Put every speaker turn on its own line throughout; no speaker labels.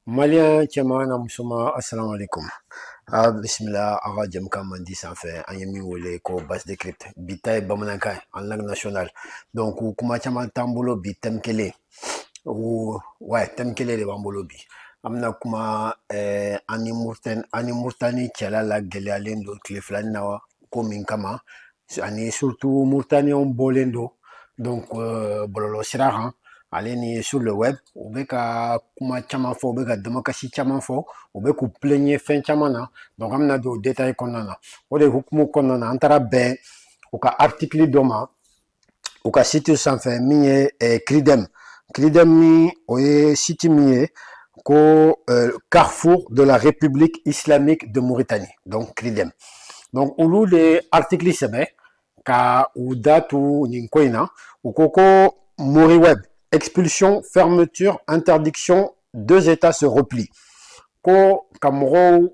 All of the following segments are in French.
Malien caman na musoma assalamu alaikum. Bismillah aga jam kan mandi sanfɛ an ye min wele ko base de crypte bi ta ye bamanankan en langue nationale donc kuma caman t'an bolo bi thème kelen ouais thème kelen de b'an bolo bi an bɛna kuma ani Murtani cɛla la gɛlɛyalen don tile filani na wa ko min kama ani surtout Murtaniyɛnw bɔlen don donc bɔlɔlɔ sira kan ale ni sur le web u bɛ ka kuma caman fɔ u bɛ ka damakasi caman fɔ u bɛ k'u plaignre fɛn caman na donc an bɛna don o détail kɔnɔna na o de hukumu kɔnɔna na an taara bɛn u ka article dɔ ma u ka site sanfɛ min ye Cridem min o ye site min ye ko Carrefour de la République islamique de Mauritanie donc Cridem donc olu de article sɛbɛn ka u da tu nin ko in na u ko ko Moriweb expulsion, fermeture, interdiction, deux États se replient. Ko ka mɔgɔw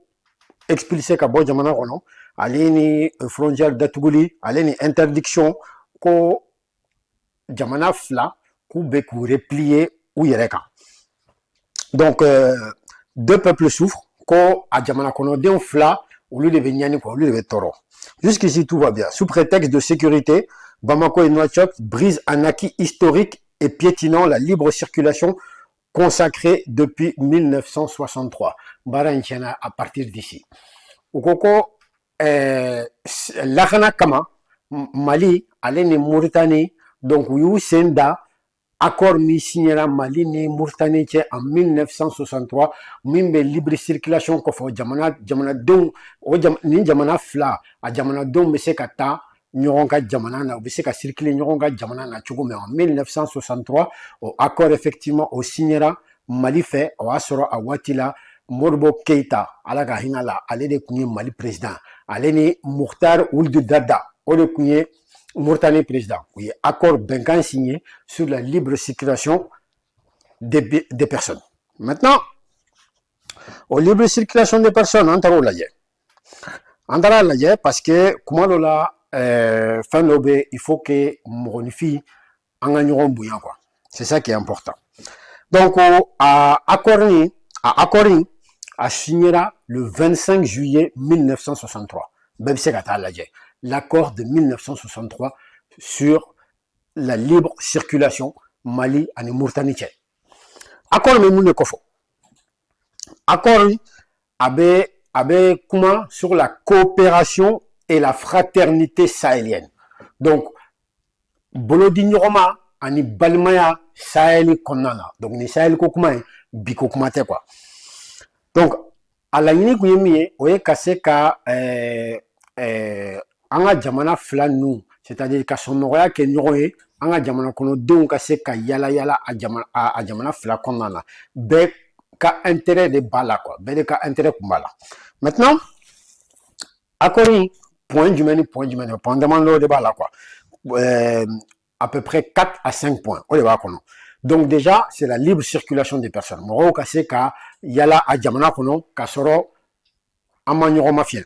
expulsé ka bɔ jamana kɔnɔ ale ni frontière datuguli ale ni interdiction ko jamana fila k'u bɛ k'u replier u yɛrɛ kan. Donc deux peuples souffrent ko a jamana kɔnɔdenw fila olu de bɛ ɲani quoi olu de bɛ tɔɔrɔ. Jusqu'ici tout va bien. Sous prétexte de sécurité, Bamako et Nouakchott brisent un acquis historique et piétinant la libre circulation consacrée depuis 1963. Baranchana à partir d'ici. Ukoko Lakana Kama, Mali, Aleni Mauritanie, donc Yu Senda, accord mi signé la Mali ni Mauritanie en 1963, mimbe libre circulation ko fo jamana don ni jamana fla a jamana don be se ka taa ɲɔgɔn ka jamana na u bɛ se ka circuler ɲɔgɔn ka jamana na cogo min en 1963 o accord effectivement o signera Mali fɛ o y'a sɔrɔ a waati la Modibo Keita ala ka hinɛ la ale de tun ye Mali président ale ni Mukhtar Ould Daddah o de tun ye Mauritanie président. Oui, accord bɛnkan signé sur la libre circulation des personnes. Maintenant, au libre circulation des personnes, on taara lajɛ parce que kuma dɔ la fɛn dɔ bɛ il faut que mɔgɔninfin an ka ɲɔgɔn bonya quoi. C'est ça qui est important. Donc accord a signera le 25 juillet 1963. Bɛɛ bɛ se ka taa lajɛ. L'accord de 1963 sur la libre circulation Mali et Mauritanie. Accord mais mun kofo. Accord avait comment sur la coopération et la fraternité sahélienne. Donc Bolodi Nyoroma ani Balimaya Sahel konana. Donc ni Sahel ko kuma bi ko kuma te quoi. Donc à la ɲini kun ye min ye o ye ka se ka an ka jamana fila ninnu c'est-à-dire ka sɔnɔgɔya kɛ ɲɔgɔn ye an ka jamana kɔnɔdenw ka se ka yala yala a jamana fila kɔnɔna na bɛɛ ka intérêt de b'a la quoi bɛɛ de ka intérêt kun b'a la maintenant accord in point jumɛn ni point damadɔ de b'a la quoi à peu près 4 à 5 points o de b'a kɔnɔ donc déjà c'est la libre circulation des personnes mɔgɔw ka se ka yala a jamana kɔnɔ ka sɔrɔ an ma ɲɔgɔn mafiɲɛ.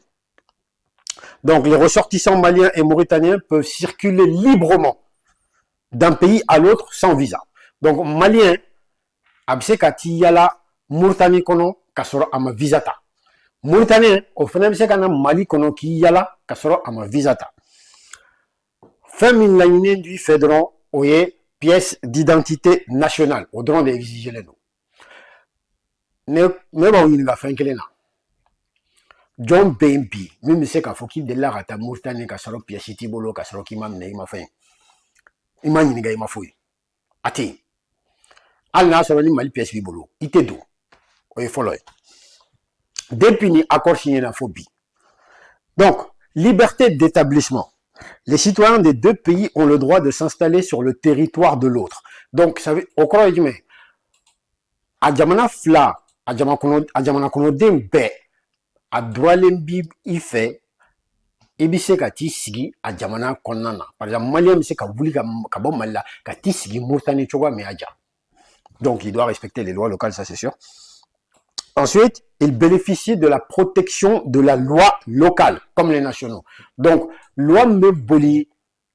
Donc, les ressortissants maliens et mauritaniens peuvent circuler librement d'un pays à l'autre sans visa. Donc, malien, abse kati yala Mauritanie kono kasoro ama visa ta. Mauritanien, au fana bse kana Mali kono ki yala kasoro ama visa ta. Femme la ɲini du fédéral oye pièce d'identité nationale. Au droit d'exiger les noms. Ne ba ɲini ka fɛn kelen na. John Bempi, même si k'a fɔ k'i delila ka taa Mauritanie ka sɔrɔ pièce t'i bolo ka sɔrɔ k'i ma minɛ i ma fɛn i ma ɲininka i ma foyi a tɛ yen hali n'a sɔrɔ ni Mali pièce b'i bolo i tɛ don o ye fɔlɔ ye depuis ni accord signé na fo bi donc liberté d'établissement les citoyens des deux pays ont le droit de s'installer sur le territoire de l'autre donc ça veut o kɔrɔ ye jumɛn a jamana fila a jamana kɔnɔden bɛɛ a droitlen bi i fɛ i bɛ se ka t'i sigi a jamana kɔnɔna na par exemple malien bɛ se ka wuli ka bɔ Mali la ka t'i sigi Mauritanie cogoya min y'a diya donc il doit respecter les lois locales ça c'est sûr. Ensuite il bénéficie de la protection de la loi locale comme les nationaux donc loi min bɛ boli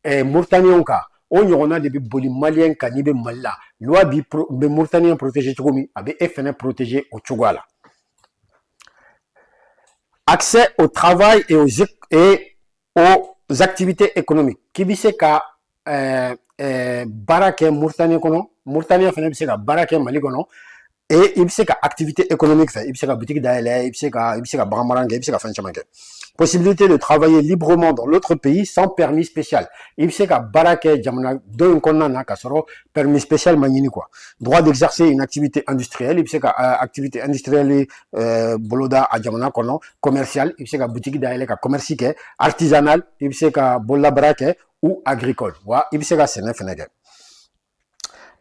Mauritaniens kan on a des boli maliens kanibé malla loi bi Mauritanien protégé tchoumi abe FN protégé au Tchouala. Accès au travail et aux activités économiques qui bise ka barake Mauritanien kono Mauritanien fene bise ka barake Mali kono. Et il sait qu'à activité économique fait, il sait qu'à boutique d'aller, il sait qu'à brambaranga, il sait qu'à fin de possibilité de travailler librement dans l'autre pays sans permis spécial. Il sait qu'à barake, jamana, d'un konana, kasoro, permis spécial manini quoi. Droit d'exercer une activité industrielle, il sait qu'à activité industrielle, boloda, à jamana kono, commercial, il sait qu'à boutique d'aller, qu'à commercique, artisanal, il sait qu'à bolla barake, ou agricole. Wa, il sait qu'à sénèfenege.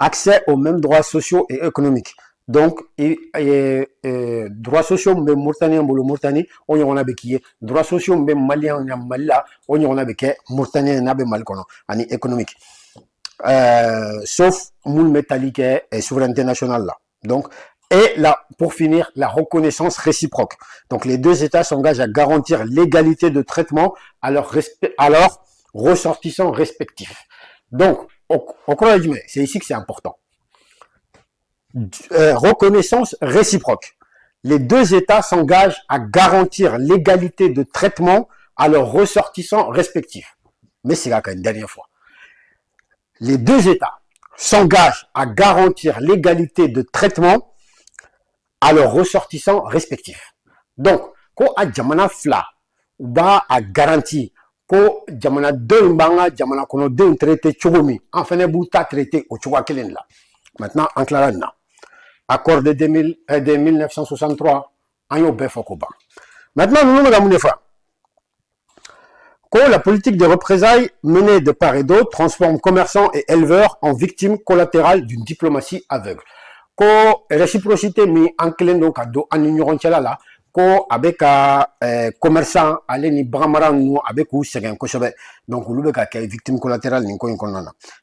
Accès aux mêmes droits sociaux et économiques. Donc, droits sociaux, mais Mauritanien, Mauritanie, on y en a béquillé. Droits sociaux, mais Malien, on y a Malila, on y en a béquillé. Mauritanien, on a béquillé Malkono, en économique. Sauf moule métallique et souveraineté nationale là. Donc, et là, pour finir, la reconnaissance réciproque. Donc, les deux États s'engagent à garantir l'égalité de traitement à leurs ressortissants respectifs. Donc, c'est ici que c'est important. Reconnaissance réciproque. Les deux États s'engagent à garantir l'égalité de traitement à leurs ressortissants respectifs. Mais c'est là une dernière fois. Les deux États s'engagent à garantir l'égalité de traitement à leurs ressortissants respectifs. Donc, quand à Djamana Fla, ou ba à garantie, quand Djamana deux banga, Djamana kono deux traité Tchogomi, enfin, ne bouta traité au Tchouakelen là. Maintenant, en clarana. Accord de 1963, en yo befokoba. Maintenant, nous nous avons fois. Quand la politique de représailles menée de part et d'autre transforme commerçants et éleveurs en victimes collatérales d'une diplomatie aveugle. Quand réciprocité mis en clé donc à dos en ignorant là, quand avec commerçant aller ni bramaran nous avec ou c'est un cochon. Donc nous avons victimes collatérales ni quoi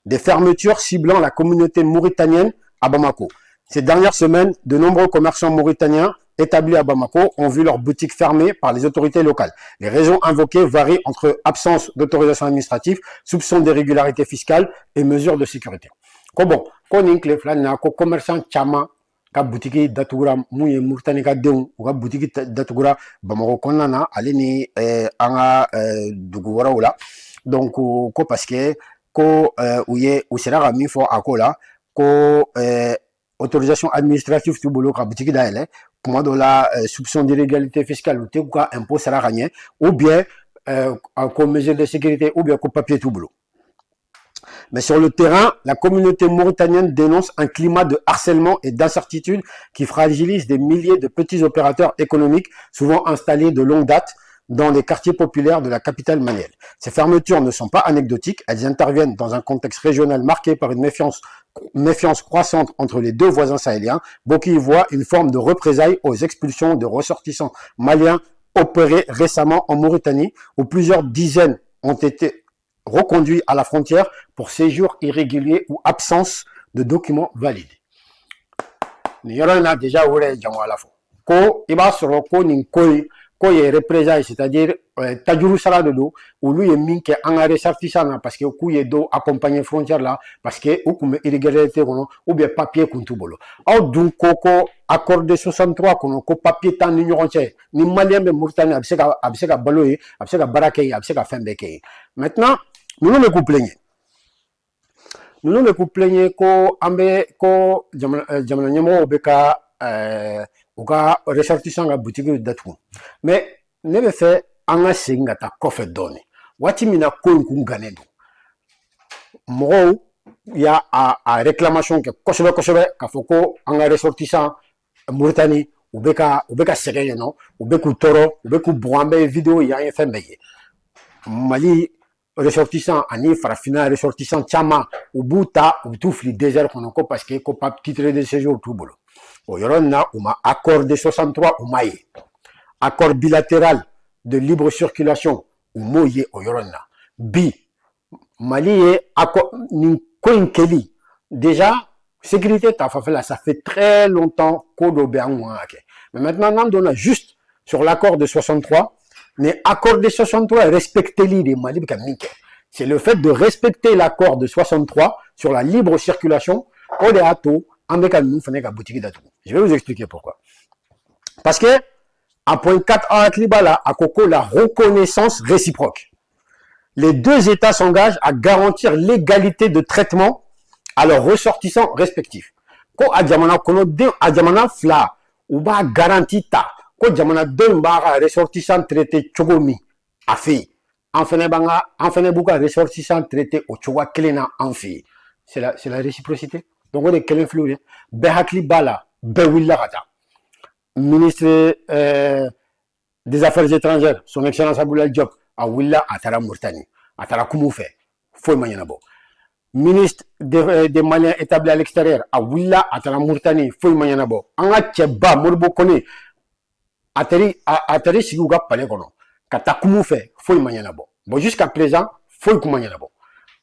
des fermetures ciblant la communauté mauritanienne à Bamako. Ces dernières semaines, de nombreux commerçants mauritaniens établis à Bamako ont vu leurs boutiques fermées par les autorités locales. Les raisons invoquées varient entre absence d'autorisation administrative, soupçon d'irrégularité fiscale et mesures de sécurité. Bon, quand on commerçant chama ka boutique datugura mouye Mauritanie ka deun ou ka boutique datugura Bamako konana aleni anga dugura wala. Donc ko parce que ko ouye ou sera rami fo akola ko autorisation administrative tout boulot ka boutique d'aile pour de la soupçon d'illégalité fiscale ou tout quoi impôt sera gagné ou bien comme mesure de sécurité ou bien comme papier tout boulot. Mais sur le terrain, la communauté mauritanienne dénonce un climat de harcèlement et d'incertitude qui fragilise des milliers de petits opérateurs économiques souvent installés de longue date dans les quartiers populaires de la capitale malienne. Ces fermetures ne sont pas anecdotiques, elles interviennent dans un contexte régional marqué par une méfiance croissante entre les deux voisins sahéliens. Beaucoup y voient une forme de représailles aux expulsions de ressortissants maliens opérées récemment en Mauritanie, où plusieurs dizaines ont été reconduits à la frontière pour séjour irrégulier ou absence de documents valides. Nous avons déjà ouvert à la fois. Ko iba soro ko nin koy ko ye représailles, c'est-à-dire tajuru sala de do ou lui est min ke en ressortissant parce que ku ye do accompagner frontière là parce que ou comme irrégularité ou bien papier kuntu bolo. Au donc koko accord de 63 kono ko papier tan ni ñoronche ni malien be Mauritanie abseka baloye abseka barakay abseka fembeke. Maintenant nous nous plaignons. Nous nous plaignons ko ambe ko jamana nyamo beka ou ka ressortissant la boutique d'atu. Mais ne me fait anga singa ta kofe doni. Wati mina ko ngane do. Mo ya a réclamation que kosobe ka foko anga ressortissant Mauritanie ou beka sege no ou beku toro ou beku boambe vidéo ya fait mbeye. Mali ressortissant ani farafina ressortissant chama ou buta ou toufli désert konoko parce que ko pas titre de séjour tout bolo. O yoronna uma accord de 63 umaye. Accord bilatéral de libre circulation ou moye o yoronna. Bi Mali accord ni koinkeli. Déjà sécurité ta fa ça fait très longtemps qu'on mais maintenant on a juste sur l'accord de 63. Mais accord de 63 respectez-les des Mali. C'est le fait de respecter l'accord de 63 sur la libre circulation. Je vais vous expliquer pourquoi. Parce que, à point 4 à Klibala, à Coco, la reconnaissance réciproque. Les deux États s'engagent à garantir l'égalité de traitement à leurs ressortissants respectifs. Ko adjamana kono de adjamana fla ou ba garantie ta ko jamana de ba ressortissant traité chogomi a fait en fene buka ressortissant traité au choga kelena en fait c'est la réciprocité donc on est quel influence be hakli bala be willa kata ministre des affaires étrangères son excellence Abdoulaye Diop a willa atara Mauritanie atara kumu fait foi manyana bo ministre des Maliens établis à l'extérieur a willa atara Mauritanie foi manyana bo anga cheba morbo kone atari siguga palais kono kata kumu fait foi manyana bo bon jusqu'à présent foi kumanyana bo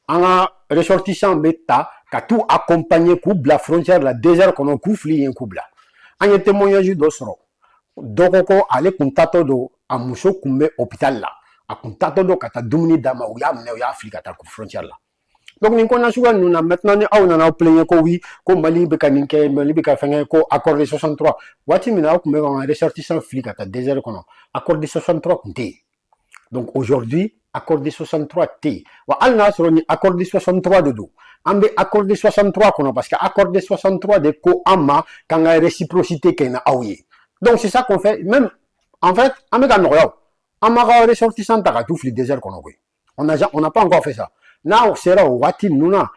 anga ressortissant beta ka tout accompagner coupe la frontière la désert kono ku fli en kubla anya témoignage do soro dokoko ale kuntato do amuso kumbe hôpital la a kuntato do kata dumuni dama ou ya mne ou ya Afrique ta frontière là donc ni kona suga nuna maintenant ni au na plaigner ko oui ko Mali be kaninke Mali be ka fenga ko accord de 63 wati mina ko me en ressortissant fli kata désert kono accord de 63 kunte donc aujourd'hui accord de 63 T wa alna soro ni accord de 63 de do ambe accord de 63 kono parce que accord de 63 de ko ama kanga réciprocité kena aouye. Donc c'est ça qu'on fait. Même en fait, Amara ressortissant Taratouf les déserts qu'on a vu. On n'a pas encore fait ça. Là, sera au Watim Nuna,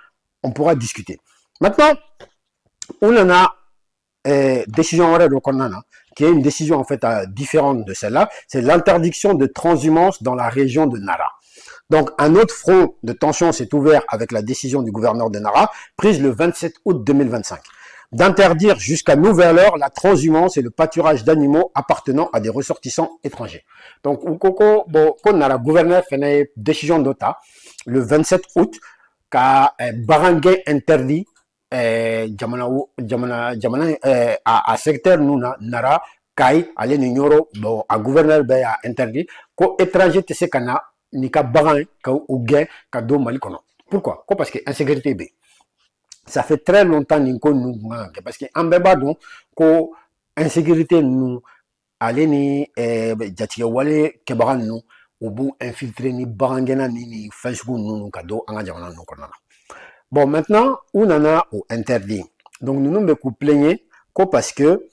on pourra discuter. Maintenant, on en a décision qui est une décision en fait différente de celle-là. C'est l'interdiction de transhumance dans la région de Nara. Donc, un autre front de tension s'est ouvert avec la décision du gouverneur de Nara, prise le 27 août 2025. D'interdire jusqu'à nouvel heure la transhumance et le pâturage d'animaux appartenant à des ressortissants étrangers. Donc, quand on a la gouverneur fait une décision d'OTA, le 27 août, qu'a barangay interdit à secteur nuna nara kai ale nignoro bon à gouverneur a interdit ko étranger te se kana ni ka baran ka ou gain ka do mali kono. Pourquoi? Parce que insécurité b. Ça fait très longtemps que nous parce que en beba donc ko insécurité nous aller ni jatiga wale ke baran nous ou bu infiltrer ni barangena ni Facebook nous kado anga jamana nous kona. Bon maintenant on en a au interdit. Donc nous nous beaucoup plaigner parce que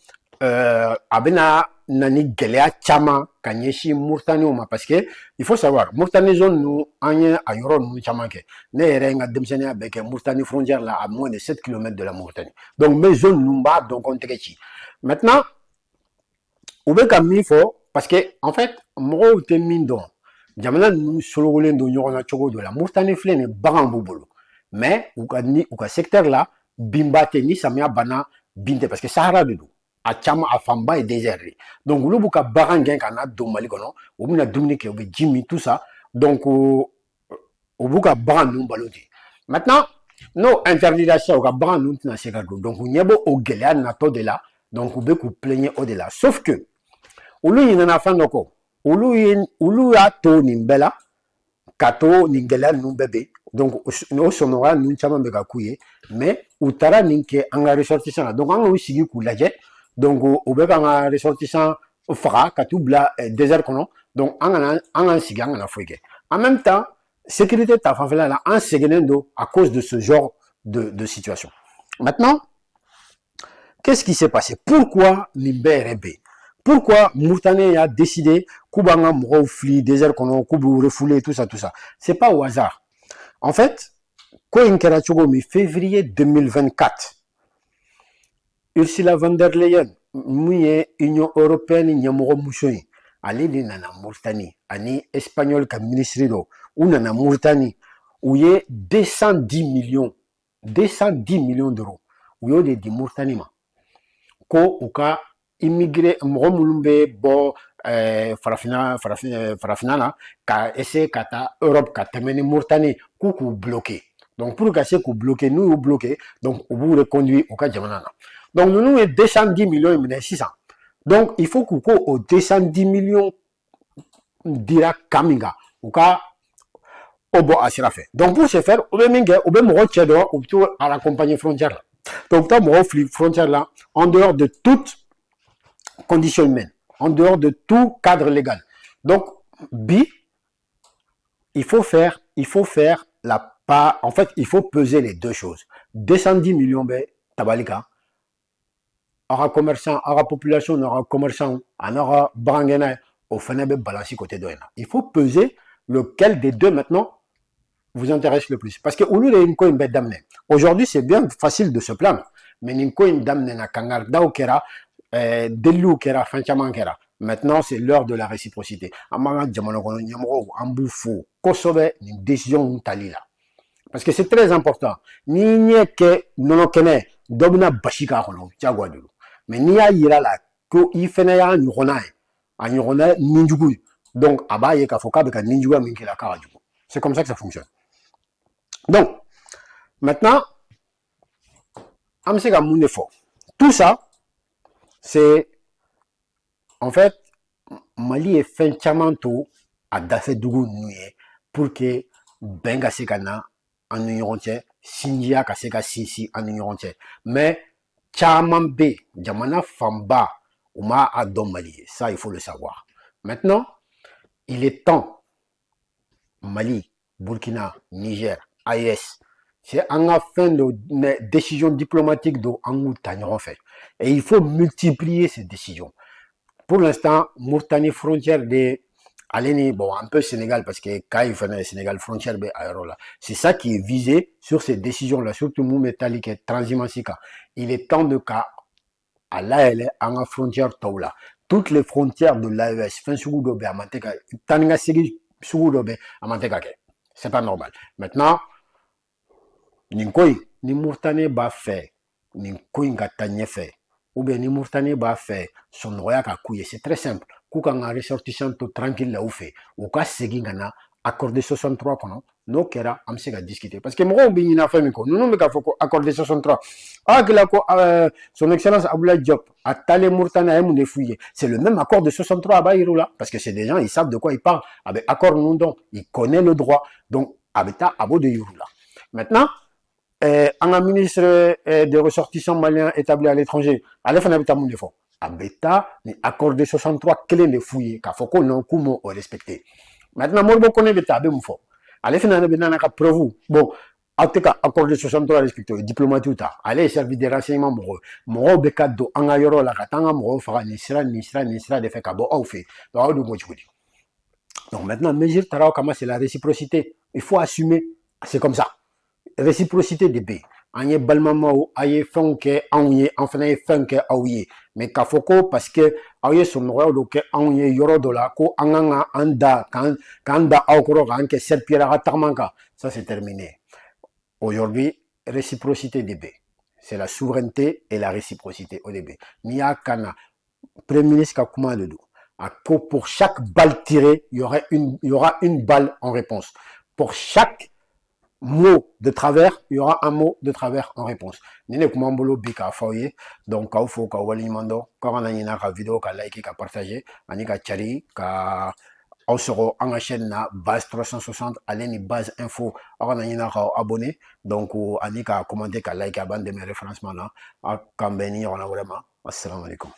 abena nani gelea chama kanyeshi Mauritanie parce que il faut savoir Mauritanie zone nous anye ayoro nous chama ke ne renga demsene avec Mauritanie frontière là à moins de 7 km de la Mauritanie. Donc mes zones nous bat donc on tegechi. Maintenant ubeka mifo parce que en fait mo te mindo jamana nous solo golendo nyona chogo de la Mauritanie flene bagambubulu. Mais ou ka secteur là bimbate ni samia bana binte parce que Sahara de a chama a famba et désert. Donc le buka barangen kana do mali kono o bina dumni ke o be jimi tout ça donc o buka baran nous baloti. Maintenant no interdiction o ka baran nous na sega donc nyebo o gelea na to de là donc o be ku plaigner au delà sauf que ulu yina fa noko ulu ya to nimbela kato ningela nous bébé donc au sonora nous chama be ka kuye mais utara ninke anga ressortissant donc anga usigi ku laje donc au be ka ressortissant fara katubla désert kono donc anga sigi anga na fuike en même temps sécurité ta fanfela là en segenendo à cause de ce genre de situation. Maintenant qu'est-ce qui s'est passé? Pourquoi Nimberebe? Pourquoi Mauritanie a décidé Koubanga Mroufli, désert kono, Koubou refoulé, tout ça. C'est pas au hasard. En fait, mi février 2024, Ursula von der Leyen, mouye Union Européenne, Nyamoro Mouchoui, allez de nana Mauritanie, ani espagnol comme ministre d'eau, ou nana Mauritanie, où y a 210 millions d'euros, où y a des Mauritanie, ko ou ka immigré mromulumbe bo farafina na ka essayer kata Europe ka temeni Mauritanie ku bloqué. Donc pour que c'est ku bloqué nous bloqué donc on vous reconduit au cas jamana. Donc nous est 210 millions et 600. Donc il faut qu'on au 210 millions dira kaminga ou ka au bon à sira fait. Donc pour ce faire, au même à la compagnie frontière là. Donc tu as frontière là, en dehors de toute condition humaine, en dehors de tout cadre légal. Donc, il faut faire la part, en fait, il faut peser les deux choses. 210 millions de tabalika, aura commerçant, aura population, aura commerçant, aura brangena, au final, balancer côté de il faut peser lequel des deux maintenant vous intéresse le plus. Parce que au lieu de une bête d'amener, aujourd'hui c'est bien facile de se plaindre, mais une coin d'amener na kangar daokera, delu kera, fanchaman kera. Maintenant, c'est l'heure de la réciprocité. Amanga jamono nyamro ambufo kosobe ni décision talila. Parce que c'est très important. Ni nye ke nono kene dobna bashika kono tiagwa dulu. Mais ni ya yira la ko ifene ya nyurona a nyurona ninjugu. Donc abaye ka foka be ka ninjugu minkela karajugu. C'est comme ça que ça fonctionne. Donc, maintenant, Amsega Mounefo. Tout ça, c'est en fait, Mali est fin chamanto à Dafé Dougou Nouye pour que Benga Sekana en union entière, Sindia Kaseka Sisi en union entière. Mais Chamambe, Jamana Famba, Ouma Adom Mali. Ça, il faut le savoir. Maintenant, il est temps, Mali, Burkina, Niger, AES, c'est en fin de décision diplomatique de Angou fait. Et il faut multiplier ces décisions. Pour l'instant, Mourtani frontière de Aleni, bon, un peu Sénégal, parce que quand il fait Sénégal frontière, c'est ça qui est visé sur ces décisions-là, surtout Moumetalik et Transimansika. Il est temps de cas à l'AL, en frontière Taoula. Toutes les frontières de l'AES, fin Sougoudobe, à Manteka, Tanga Segi Sougoudobe, à Manteka. C'est pas normal. Maintenant, Ninkoi, ni Mourtani ba fait, Ninkoi Gatanye fait, ou bien ni Mourtani ba fait, son roya ka kouye. C'est très simple. Koukanga ressortissant tout tranquille là où fait. Ou ka segi gana, accordé 63 kono, no kera, amse ga discuter. Parce que moi, on bini na fait miko, nous nous ka foko accordé 63. Ah, que la son excellence Aboula Diop, a talé Mourtani a moun fouillé. C'est le même accord de 63 à Baïrou là. Parce que c'est des gens, ils savent de quoi ils parlent. Avec accord non donc, ils connaissent le droit. Donc, habita abo de Yurou là. Maintenant, un ministre des ressortissants maliens établis à l'étranger, allez faire un habitat monde fort. Abeta, ni accordé 63 clés de fouiller, car faut qu'on ait un coup respecté. Maintenant, moi, je connais l'État, ben, mon fort. Allez faire un habitat preuve. Bon, en tout cas, accordé 63 respecté, diplomatique, allez servir des renseignements, mon becado, en aéro, la katanga, mon fera, nisra, de fait, kabo, au fait. Donc, maintenant, mesure, tarao, comment c'est la réciprocité. Il faut assumer. C'est comme ça. Réciprocité de B. Anye balmamao aye fonke anye enfin fonke aouye mais kafoko parce que aye son royaume que anye yoro dola ko anganga anda kanda aukoro ke set pierre tarmanka ça c'est terminé. Aujourd'hui réciprocité de B. C'est la souveraineté et la réciprocité au début. Nia kana premier ministre Kakuma Dodo. Pour chaque balle tirée, il y aura une balle en réponse. Pour chaque mot de travers, il y aura un mot de travers en réponse. Nene kumambolo bika foye, donc ka ufo ka wali mando, ka wana yina ka vidéo ka like ka partager, ani ka chari ka au soro en chaîne na base 360 allez ni base info wana yina ka abonné, donc ani ka commenter ka like ka bande de mes référencements là, ka beni on a vraiment. Assalamu alaikum.